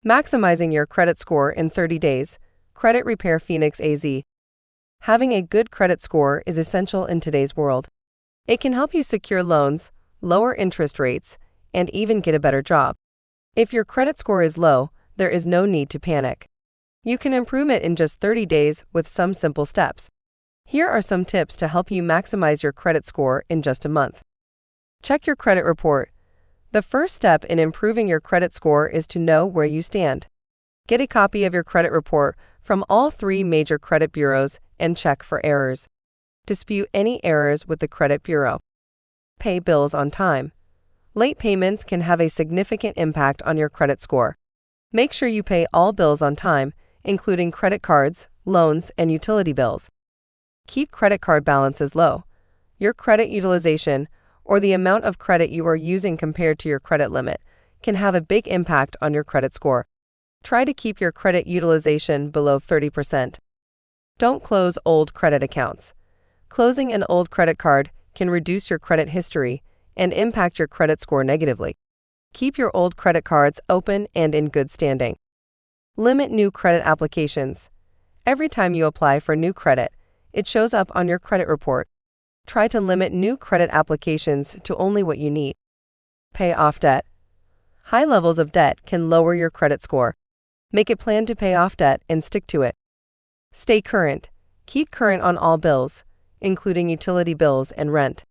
Maximizing your credit score in 30 days. Credit Repair Phoenix AZ. Having a good credit score is essential in today's world. It can help you secure loans, lower interest rates, and even get a better job. If your credit score is low, there is no need to panic. You can improve it in just 30 days with some simple steps. Here are some tips to help you maximize your credit score in just a month. Check your credit report. The first step in improving your credit score is to know where you stand. Get a copy of your credit report from all 3 major credit bureaus and check for errors. Dispute any errors with the credit bureau. Pay bills on time. Late payments can have a significant impact on your credit score. Make sure you pay all bills on time, including credit cards, loans, and utility bills. Keep credit card balances low. Your credit utilization, or the amount of credit you are using compared to your credit limit, can have a big impact on your credit score. Try to keep your credit utilization below 30%. Don't close old credit accounts. Closing an old credit card can reduce your credit history and impact your credit score negatively. Keep your old credit cards open and in good standing. Limit new credit applications. Every time you apply for new credit, it shows up on your credit report. Try to limit new credit applications to only what you need. Pay off debt. High levels of debt can lower your credit score. Make a plan to pay off debt and stick to it. Stay current. Keep current on all bills, including utility bills and rent.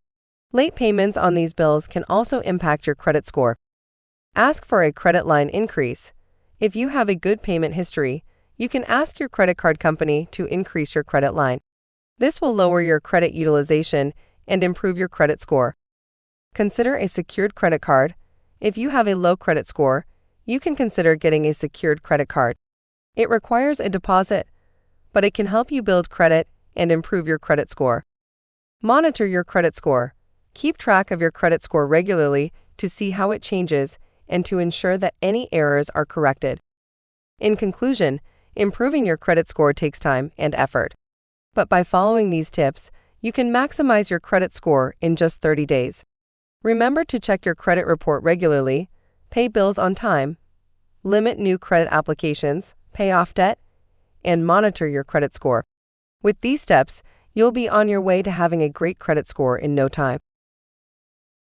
Late payments on these bills can also impact your credit score. Ask for a credit line increase. If you have a good payment history, you can ask your credit card company to increase your credit line. This will lower your credit utilization and improve your credit score. Consider a secured credit card. If you have a low credit score, you can consider getting a secured credit card. It requires a deposit, but it can help you build credit and improve your credit score. Monitor your credit score. Keep track of your credit score regularly to see how it changes and to ensure that any errors are corrected. In conclusion, improving your credit score takes time and effort. But by following these tips, you can maximize your credit score in just 30 days. Remember to check your credit report regularly, pay bills on time, limit new credit applications, pay off debt, and monitor your credit score. With these steps, you'll be on your way to having a great credit score in no time.